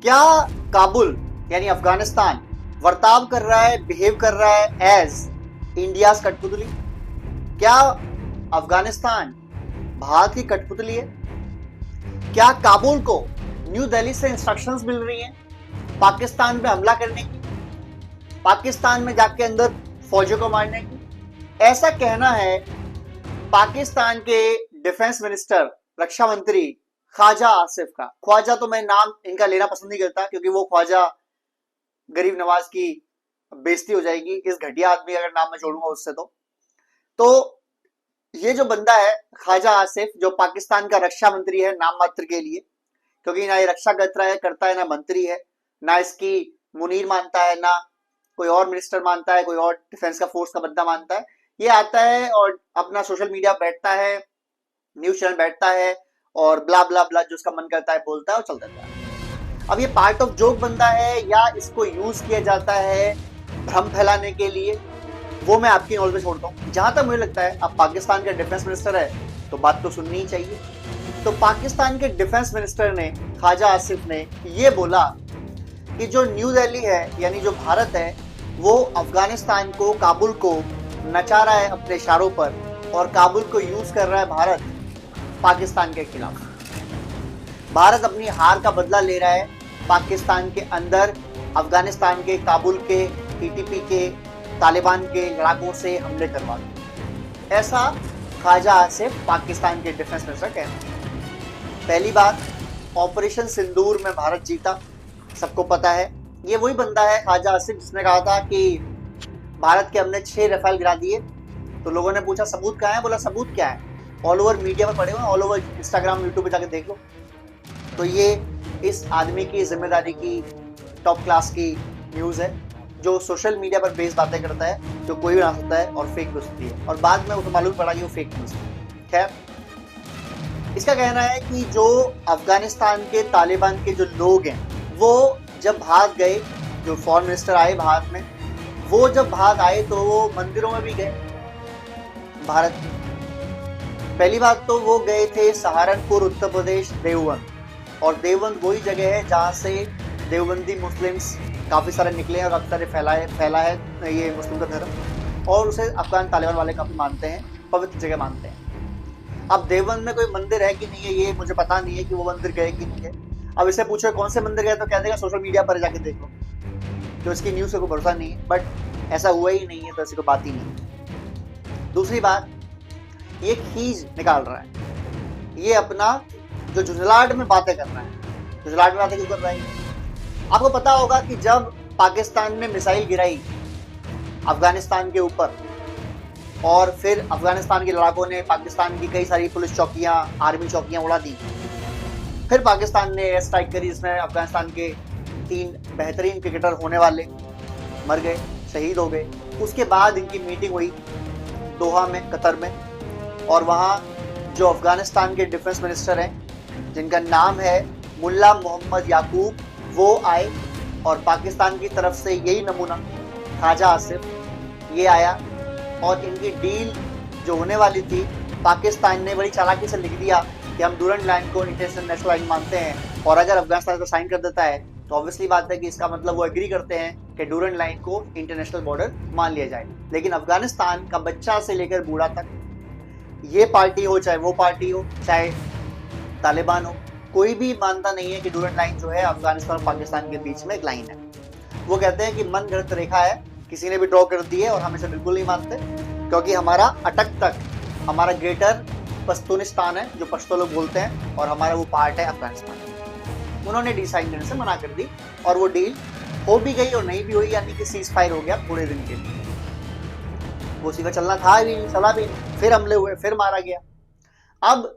क्या काबुल यानी अफगानिस्तान वर्ताव कर रहा है, बिहेव कर रहा है एज इंडियाज कठपुतली? क्या अफगानिस्तान भारत की कठपुतली है? क्या काबुल को न्यू दिल्ली से इंस्ट्रक्शंस मिल रही हैं पाकिस्तान पे हमला करने की, पाकिस्तान में जाके अंदर फौजियों को मारने की? ऐसा कहना है पाकिस्तान के डिफेंस मिनिस्टर, रक्षा मंत्री ख्वाजा आसिफ का। ख्वाजा तो मैं नाम इनका लेना पसंद नहीं करता, क्योंकि वो ख्वाजा गरीब नवाज की बेइज्जती हो जाएगी इस घटिया आदमी अगर नाम मैं जोड़ूंगा उससे। तो ये जो बंदा है ख्वाजा आसिफ, जो पाकिस्तान का रक्षा मंत्री है नाम मात्र के लिए, क्योंकि ना ये रक्षा करता है ना मंत्री है, ना इसकी मुनीर मानता है, ना कोई और मिनिस्टर मानता है, कोई और डिफेंस का फोर्स का बंदा मानता है। ये आता है और अपना सोशल मीडिया बैठता है, न्यूज चैनल बैठता है और ब्ला ब्ला ब्ला जो उसका मन करता है बोलता है और चल देता है। अब ये पार्ट ऑफ जोक बंदा है या इसको यूज किया जाता है भ्रम फैलाने के लिए, वो मैं आपकी नॉलेज में छोड़ता हूँ। जहां तक मुझे लगता है अब पाकिस्तान का डिफेंस मिनिस्टर है तो बात तो सुननी ही चाहिए। तो पाकिस्तान के डिफेंस मिनिस्टर ने, ख्वाजा आसिफ ने, ये बोला कि जो न्यू दिल्ली है यानी जो भारत है वो अफगानिस्तान को, काबुल को नचा रहा है अपने इशारों पर और काबुल को यूज कर रहा है भारत पाकिस्तान के खिलाफ। भारत अपनी हार का बदला ले रहा है पाकिस्तान के अंदर अफगानिस्तान के, काबुल के, टीटीपी के, तालिबान के लड़ाकों से हमले करवा दो। ऐसा ख्वाजा आसिफ पाकिस्तान के डिफेंस मिनिस्टर कहते हैं। पहली बात, ऑपरेशन सिंदूर में भारत जीता, सबको पता है। ये वही बंदा है ख्वाजा आसिफ जिसने कहा था कि भारत के हमने 6 रफेल गिरा दिए। तो लोगों ने पूछा सबूत कहाँ है? बोला सबूत क्या है, ऑल ओवर मीडिया में पड़े हुए, ऑल ओवर इंस्टाग्राम, यूट्यूब पे जाके देख लो। तो ये इस आदमी की जिम्मेदारी की टॉप क्लास की न्यूज़ है, जो सोशल मीडिया पर बेस बातें करता है, जो कोई भी बना सकता है और फेक न्यूज़ होती है, और बाद में उसे मालूम पड़ा कि वो फेक न्यूज़ है। खैर, इसका कहना है कि जो अफगानिस्तान के तालिबान के जो लोग हैं वो जब भाग गए, जो फॉरेन मिनिस्टर आए भारत में, वो जब भाग आए तो वो मंदिरों में भी गए भारत में। पहली बात तो वो गए थे सहारनपुर, उत्तर प्रदेश, देवबंद। और देवबंद वही जगह है जहाँ से देवबंदी मुस्लिम्स काफ़ी सारे निकले हैं और काफ़ी सारे फैला है ये मुस्लिम का धर्म, और उसे अफगान तालिबान वाले काफ़ी मानते हैं, पवित्र जगह मानते हैं। अब देवबंद में कोई मंदिर है कि नहीं है ये मुझे पता नहीं है कि वो मंदिर गए कि नहीं है। अब इसे पूछो कौन से मंदिर गए तो कह देगा सोशल मीडिया पर जाके देख लो, तो इसकी न्यूज़ से कोई भरोसा नहीं है। बट ऐसा हुआ ही नहीं है तो ऐसी कोई बात ही नहीं है। दूसरी बात, ये खींच निकाल रहा है, ये अपना जो झुंझलाहट में बातें कर रहा है। झुंझलाहट में बातें क्यों कर रहा है? आपको पता होगा कि जब पाकिस्तान ने मिसाइल गिराई अफगानिस्तान के ऊपर और फिर अफगानिस्तान के लड़ाकों ने पाकिस्तान की कई सारी पुलिस चौकियां, आर्मी चौकियां उड़ा दी, फिर पाकिस्तान ने एयर स्ट्राइक करी जिसमें अफगानिस्तान के 3 बेहतरीन क्रिकेटर होने वाले मर गए, शहीद हो गए। उसके बाद इनकी मीटिंग हुई दोहा में, कतर में, और वहाँ जो अफगानिस्तान के डिफेंस मिनिस्टर हैं जिनका नाम है मुल्ला मोहम्मद याकूब, वो आए और पाकिस्तान की तरफ से यही नमूना ख्वाजा आसिफ ये आया, और इनकी डील जो होने वाली थी पाकिस्तान ने बड़ी चालाकी से लिख दिया कि हम डूरंट लाइन को इंटरनेशनल नेशनल लाइन मानते हैं, और अगर अफगानिस्तान को साइन कर देता है तो ऑब्वियसली बात है कि इसका मतलब वो एग्री करते हैं कि डूरंट लाइन को इंटरनेशनल बॉर्डर मान लिया जाए। लेकिन अफगानिस्तान का बच्चा से लेकर बूढ़ा तक, ये पार्टी हो चाहे वो पार्टी हो, चाहे तालिबान हो, कोई भी मानता नहीं है कि डूरंट लाइन जो है अफगानिस्तान और पाकिस्तान के बीच में एक लाइन है। वो कहते हैं कि मन घड़त रेखा है, किसी ने भी ड्रॉ कर दी है और हम इसे बिल्कुल नहीं मानते, क्योंकि हमारा अटक तक, हमारा ग्रेटर पश्तूनिस्तान है जो पश्तो लोग बोलते हैं, और हमारा वो पार्ट है अफगानिस्तान। उन्होंने डील साइन करने से मना कर दी और वो डील हो भी गई और नहीं भी हुई, यानी कि सीज फायर हो गया थोड़े दिन के लिए। वो सीधा चलना था भी नहीं, चला भी नहीं, फिर हमले हुए, फिर मारा गया। अब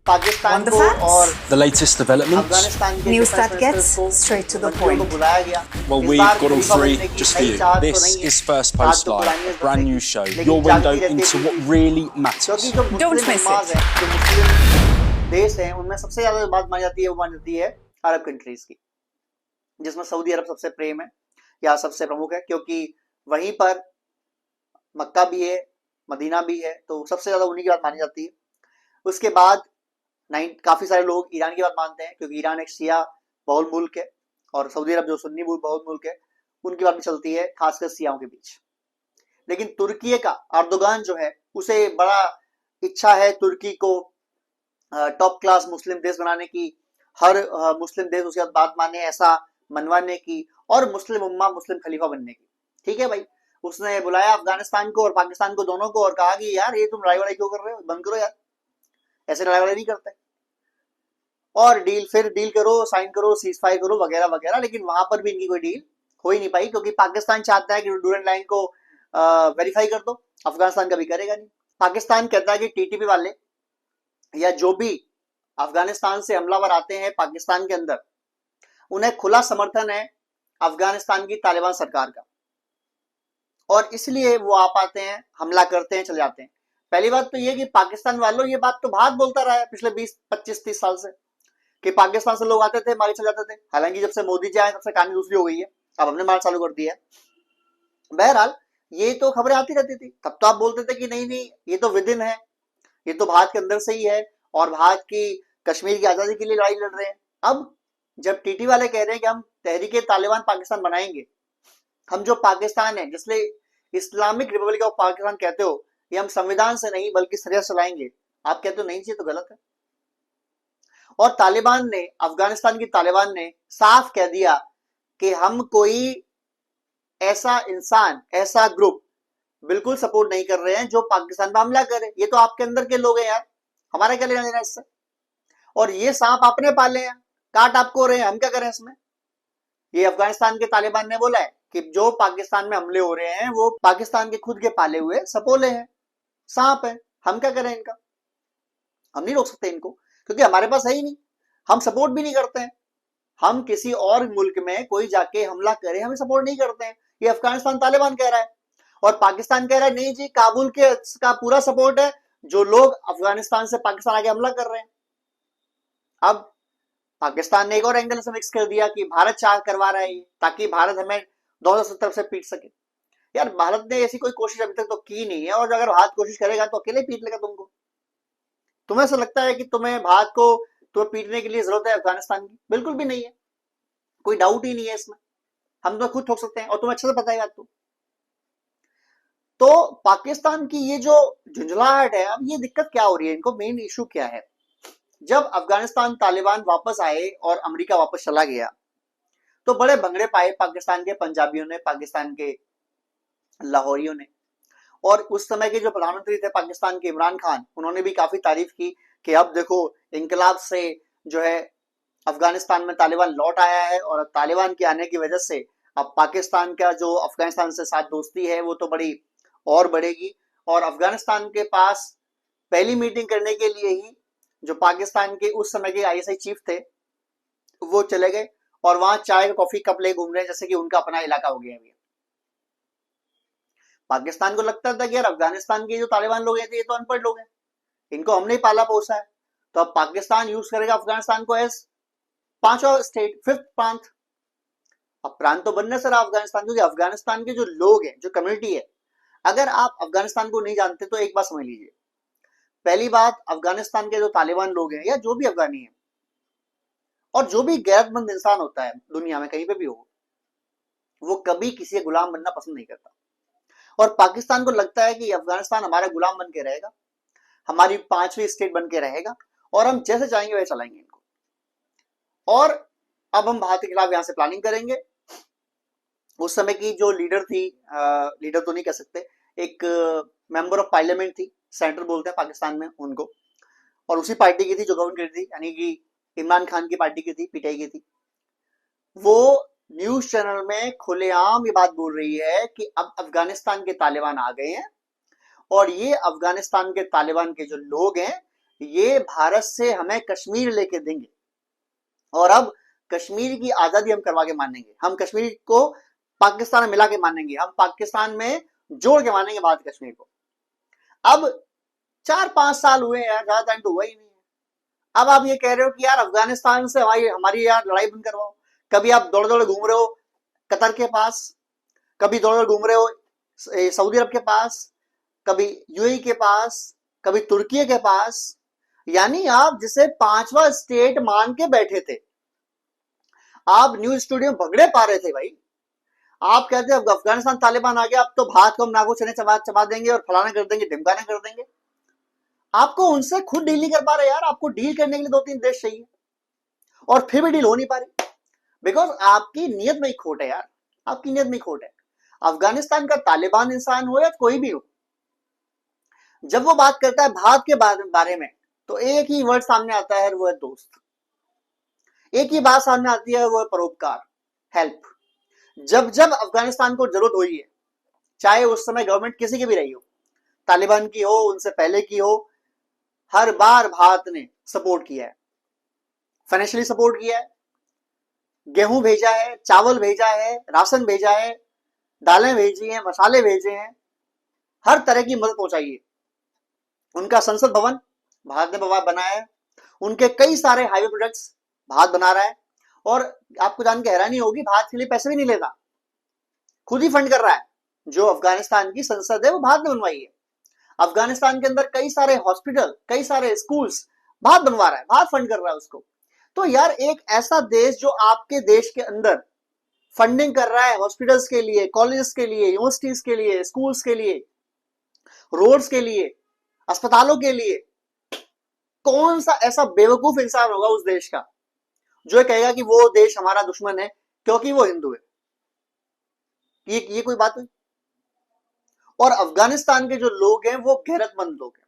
पाकिस्तान को और the latest developments. अफगानिस्तान के News that gets straight to the मंत्रियों को point. बुलाया गया। Well, इस we've बार got all खलीफा three बनने की just for नई you. चाहत तो This नहीं है। is First चाहत Post तो Live, पुरानी है, a brand new show. लेकिन Your जागती window रहती into है। what really क्योंकि matters. जो Don't मुस्लिम miss उम्माज it. है, जो मुस्लिम देश है, उनमें सबसे ज्यादा बात मानी जाती है वो मानी जाती है अरब कंट्रीज की, जिसमें सऊदी अरब सबसे प्रेम है या सबसे प्रमुख है, क्योंकि वहीं पर मक्का भी है, मदीना भी है, तो सबसे ज्यादा उन्हीं की बात मानी जाती है। उसके बाद काफी सारे लोग ईरान की बात मानते हैं, क्योंकि ईरान एक शिया बहुल मुल्क है, और सऊदी अरब जो सुन्नी बहुत मुल्क है, उनकी बात भी चलती है, खासकर सियाओं के बीच। लेकिन तुर्की का अर्दोगान जो है, उसे बड़ा इच्छा है तुर्की को टॉप क्लास मुस्लिम देश बनाने की, हर मुस्लिम देश उसके बाद बात माने ऐसा मनवाने की, और मुस्लिम उम्मा मुस्लिम खलीफा बनने की। ठीक है भाई, उसने बुलाया अफगानिस्तान को और पाकिस्तान को, दोनों को, और कहा कि यार ये तुम लड़ाई वड़ाई क्यों कर रहे हो, बंद करो यार, ऐसे लड़ाई वड़ाई नहीं करते, और डील करो, साइन करो, सीज फायर करो, वगैरह वगैरह। लेकिन वहां पर भी इनकी कोई डील हो ही नहीं पाई, क्योंकि पाकिस्तान चाहता है कि डूरेंट लाइन को वेरीफाई कर दो, अफगानिस्तान कभी करेगा नहीं। पाकिस्तान कहता है कि टीटीपी वाले या जो भी अफगानिस्तान से हमलावर आते हैं पाकिस्तान के अंदर, उन्हें खुला समर्थन है अफगानिस्तान की तालिबान सरकार का, और इसलिए वो आ पाते हैं, हमला करते हैं, चले जाते हैं। पहली बात तो ये कि पाकिस्तान वालों, ये बात तो भारत बोलता रहा है पिछले 20-25-30 साल से, कि पाकिस्तान से लोग आते थे, मारे चले जाते थे। हालांकि जब से मोदी जी आए तब से कहानी दूसरी हो गई है, अब हमने मार चालू कर दिया है। बहरहाल ये तो खबरें आती रहती थी, तब तो आप बोलते थे कि नहीं नहीं ये तो विदिन है, ये तो भारत के अंदर से ही है, और भारत की कश्मीर की आजादी के लिए लड़ाई लड़ रहे हैं। अब जब टीटी वाले कह रहे हैं कि हम तहरीके तालिबान पाकिस्तान बनाएंगे, हम जो पाकिस्तान है जिसले इस्लामिक रिपब्लिक ऑफ पाकिस्तान कहते हो, ये हम संविधान से नहीं बल्कि शरीयत से चलाएंगे, आप कहते हो नहीं चाहिए तो गलत है। और तालिबान ने, अफगानिस्तान की तालिबान ने साफ कह दिया कि हम कोई ऐसा इंसान, ऐसा ग्रुप बिल्कुल सपोर्ट नहीं कर रहे हैं जो पाकिस्तान पर हमला करे। ये तो आपके अंदर के लोग हैं यार, हमारा क्या लेना देना इससे, और ये सांप आपने पाले हैं, काट आपको रहे हैं, हम क्या करें इसमें। ये अफगानिस्तान के तालिबान ने बोला है कि जो पाकिस्तान में हमले हो रहे हैं वो पाकिस्तान के खुद के पाले हुए सपोले हैं, सांप है, हम क्या करें इनका, हम नहीं रोक सकते इनको, क्योंकि हमारे पास है ही नहीं, हम सपोर्ट भी नहीं करते हैं। हम किसी और मुल्क में कोई जाके हमला करे, हमें सपोर्ट नहीं करते हैं, ये अफगानिस्तान तालिबान कह रहा है। और पाकिस्तान कह रहा है नहीं जी, काबुल के का पूरा सपोर्ट है, जो लोग अफगानिस्तान से पाकिस्तान आके हमला कर रहे हैं। अब पाकिस्तान ने एक और एंगल से मिक्स कर दिया कि भारत चाह करवा रहा है ये, ताकि भारत हमें दोनों तरफ से पीट सके। यार भारत ने ऐसी कोई कोशिश अभी तक तो की नहीं है, और अगर भारत कोशिश करेगा तो अकेले पीट लेगा तुमको। तुम्हें ऐसा लगता है कि तुम्हें भारत को तुम्हें पीटने के लिए जरूरत है अफगानिस्तान की? बिल्कुल भी नहीं है, कोई डाउट ही नहीं है इसमें, हम तो खुद ठोक सकते हैं, और तुम्हें अच्छे से पता है बात। तो पाकिस्तान की ये जो झुंझलाहट है, अब ये दिक्कत क्या हो रही है, इनको मेन इशू क्या है? जब अफगानिस्तान तालिबान वापस आए और अमेरिका वापस चला गया, तो बड़े भंगड़े पाए पाकिस्तान के पंजाबियों ने, पाकिस्तान के लाहौरियों ने, और उस समय के जो प्रधानमंत्री थे पाकिस्तान के, इमरान खान, उन्होंने भी काफी तारीफ की कि अब देखो इंकलाब से जो है अफगानिस्तान में तालिबान लौट आया है, और तालिबान के आने की वजह से अब पाकिस्तान का जो अफगानिस्तान से साथ दोस्ती है वो तो बड़ी और बढ़ेगी। और अफगानिस्तान के पास पहली मीटिंग करने के लिए ही जो पाकिस्तान के उस समय के आईएसआई चीफ थे वो चले गए, और वहां चाय कॉफी कप ले घूम रहे हैं जैसे कि उनका अपना इलाका हो गया है। पाकिस्तान को लगता था कि यार अफगानिस्तान के जो तालिबान लोग हैं ये तो अनपढ़ लोग हैं, इनको हमने ही पाला पोसा है, तो अब पाकिस्तान यूज करेगा अफगानिस्तान को एज पांचवा स्टेट, फिफ्थ प्रांत। अब प्रांत तो बनने से रहा अफगानिस्तान, क्योंकि अफगानिस्तान के जो लोग हैं, जो कम्युनिटी है, अगर आप अफगानिस्तान को नहीं जानते तो एक बात समझ लीजिए। पहली बात, अफगानिस्तान के जो तालिबान लोग हैं या जो भी अफगानी है, और जो भी गैरतमंद इंसान होता है दुनिया में कहीं पे भी हो, वो कभी किसी का गुलाम बनना पसंद नहीं करता। और पाकिस्तान को लगता है कि अफगानिस्तान हमारा गुलाम बन के रहेगा, हमारी पांचवी स्टेट बन के रहेगा, और हम जैसे चाहेंगे वैसे चलाएंगे इनको। और अब हम भारत के खिलाफ यहां से प्लानिंग करेंगे। उस समय की जो लीडर थी, लीडर तो नहीं कह सकते, एक मेंबर ऑफ पार्लियामेंट थी, सेनेटर बोलते हैं पाकिस्तान में उनको, और उसी पार्टी की थी जो गवर्न करती थी, यानी कि इमरान खान की पार्टी की थी, पीटीआई की थी। वो न्यूज चैनल में खुलेआम ये बात बोल रही है कि अब अफगानिस्तान के तालिबान आ गए हैं, और ये अफगानिस्तान के तालिबान के जो लोग हैं ये भारत से हमें कश्मीर लेके देंगे, और अब कश्मीर की आजादी हम करवा के मानेंगे, हम कश्मीर को पाकिस्तान में मिला के मानेंगे, हम पाकिस्तान में जोड़ के मानेंगे भारत कश्मीर को। अब 4-5 साल हुए यार, ज्यादा टाइम तो हुआ ही नहीं है। अब आप ये कह रहे हो कि यार अफगानिस्तान से हमारी यार लड़ाई बंद करवाओ। कभी आप दौड़ दौड़ घूम रहे हो कतर के पास, कभी दौड़ दौड़ घूम रहे हो सऊदी अरब के पास, कभी यूएई के पास, कभी तुर्की के पास, यानी आप जिसे पांचवा स्टेट मान के बैठे थे, आप न्यूज स्टूडियो में भगड़े पा रहे थे भाई। आप कहते हैं अफगानिस्तान तालिबान आ गया, अब तो भारत को हम नागो चने चबा चबा देंगे और फलाना कर देंगे, ढिमकाना कर देंगे। आपको उनसे खुद डील नहीं कर पा रहे यार। आपको डील करने के लिए 2-3 देश चाहिए और फिर भी डील हो नहीं पा रही, बिकॉज आपकी नीयत में ही खोट है यार। आपकी नीयत में ही खोट है। अफगानिस्तान का तालिबान इंसान हो या कोई भी हो, जब वो बात करता है भारत के बारे में, तो एक ही वर्ड सामने आता है, वो है दोस्त। एक ही बात सामने आती है, वो है परोपकार, हेल्प। जब जब अफगानिस्तान को जरूरत हुई है, चाहे उस समय गवर्नमेंट किसी की भी रही हो, तालिबान की हो, उनसे पहले की हो, हर बार भारत ने सपोर्ट किया है, फाइनेंशियली सपोर्ट किया है, गेहूं भेजा है, चावल भेजा है, राशन भेजा है, दालें भेजी हैं, मसाले भेजे हैं, हर तरह की मदद पहुंचाई है। उनका संसद भवन भारत ने बनाया है, उनके कई सारे हाईवे प्रोजेक्ट्स भारत बना रहा है, और आपको जान के हैरानी होगी, भारत के लिए पैसे भी नहीं लेता, खुद ही फंड कर रहा है। जो अफगानिस्तान की संसद है वो भारत ने बनवाई है। अफगानिस्तान के अंदर कई सारे हॉस्पिटल, कई सारे स्कूल्स भारत बनवा रहा है, भारत फंड कर रहा है उसको। तो यार एक ऐसा देश जो आपके देश के अंदर फंडिंग कर रहा है हॉस्पिटल्स के लिए, कॉलेजेस के लिए, यूनिवर्सिटीज के लिए, स्कूल्स के लिए, रोड्स के लिए, अस्पतालों के लिए, कौन सा ऐसा बेवकूफ इंसान होगा उस देश का जो कहेगा कि वो देश हमारा दुश्मन है क्योंकि वो हिंदू है? ये कोई बात हुई? और अफगानिस्तान के जो लोग हैं वो गैरतमंद लोग हैं,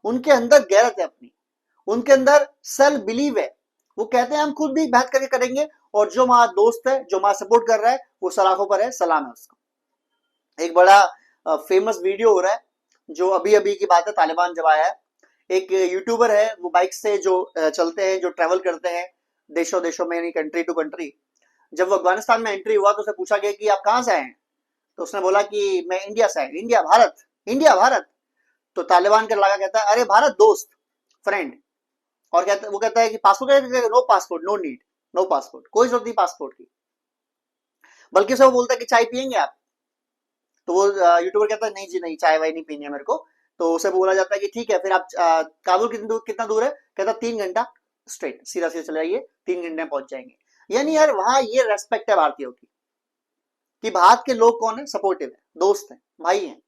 उनके अंदर गैरत है अपनी, उनके अंदर सेल्फ बिलीव है। वो कहते हैं हम खुद भी मेहनत करके करेंगे, और जो हमारा दोस्त है, जो हमारा सपोर्ट कर रहा है, वो सलाखों पर है, सलाम है उसको। एक बड़ा फेमस वीडियो हो रहा है, जो अभी अभी की बात है, तालिबान जब आया है, एक यूट्यूबर है, वो बाइक से जो चलते हैं, जो ट्रेवल करते हैं देशों देशों में, यानी कंट्री टू कंट्री। जब वो अफगानिस्तान में एंट्री हुआ तो उसे पूछा गया कि आप कहां से आए हैं, तो उसने बोला कि मैं इंडिया से आया। India Bharat, India Bharat. तो तालिबान का लड़का कहता है अरे भारत दोस्त, फ्रेंड। और वो कहता है कि passport, no passport, no need, no passport, कोई जरूरत नहीं पासपोर्ट की। बल्कि से वो बोलता है कि चाय पियेंगे आप, तो वो यूट्यूबर कहता है नहीं जी नहीं, चाय वाय नहीं पीनी है मेरे को। तो उसे बोला जाता है कि ठीक है फिर आप काबुल कितना दूर है? कहता 3 घंटा स्ट्रेट, सीधा सीधा चले जाइए, 3 घंटे में पहुंच जाएंगे। यानी यार वहां ये रेस्पेक्ट है भारतीयों की कि भारत के लोग कौन है, सपोर्टिव है, दोस्त है, भाई हैं।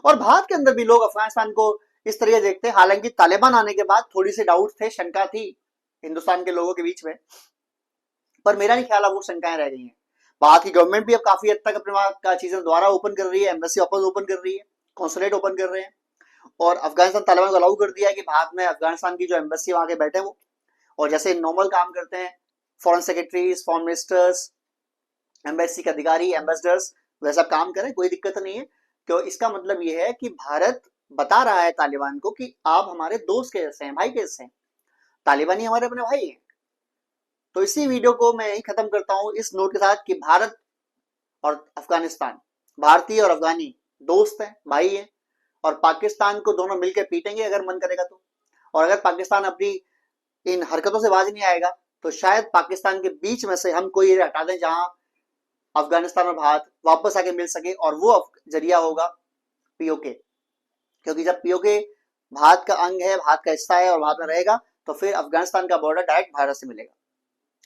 और भारत के अंदर भी लोग अफगानिस्तान को इस तरीके देखते हैं। हालांकि तालिबान आने के बाद थोड़ी सी डाउट थे, शंका थी हिंदुस्तान के लोगों के बीच में, पर मेरा नहीं ख्याल वो शंकाएं रह गई हैं। भारत की गवर्नमेंट भी अब काफी हद तक अपने वहां का चीजें दोबारा ओपन कर रही है, एम्बेसी वापस ओपन कर रही है, कॉन्सुलेट ओपन कर रहे हैं, और अफगानिस्तान तालिबान को अलाउ कर दिया है कि भारत में अफगानिस्तान की जो एम्बेसी वहां के बैठे वो, और जैसे नॉर्मल काम करते हैं foreign secretaries, foreign ministers, embassy के अधिकारी, एम्बेसडर्स, वैसा काम करें, कोई दिक्कत नहीं है। तो इसका मतलब ये है कि भारत बता रहा है तालिबान को कि आप हमारे दोस्त के जैसे हैं, भाई के जैसे हैं, तालिबानी हमारे अपने भाई हैं। तो इसी वीडियो को मैं यही खत्म करता हूं इस नोट के साथ कि भारत और अफगानिस्तान, भारतीय और अफगानी दोस्त हैं, भाई हैं, और पाकिस्तान को दोनों मिलकर पीटेंगे अगर मन करेगा तो। और अगर पाकिस्तान अपनी इन हरकतों से बाज नहीं आएगा तो शायद पाकिस्तान के बीच में से हम कोई हटा दें जहां अफगानिस्तान और भारत वापस आके मिल सके, और वो जरिया होगा पीओके। क्योंकि जब पीओके भारत का अंग है, भारत का हिस्सा है और भारत में रहेगा, तो फिर अफगानिस्तान का बॉर्डर डायरेक्ट भारत से मिलेगा,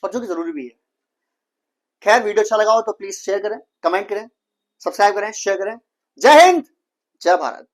और जो कि जरूरी भी है। खैर, वीडियो अच्छा लगा हो तो प्लीज शेयर करें, कमेंट करें, सब्सक्राइब करें, शेयर करें। जय हिंद, जय भारत।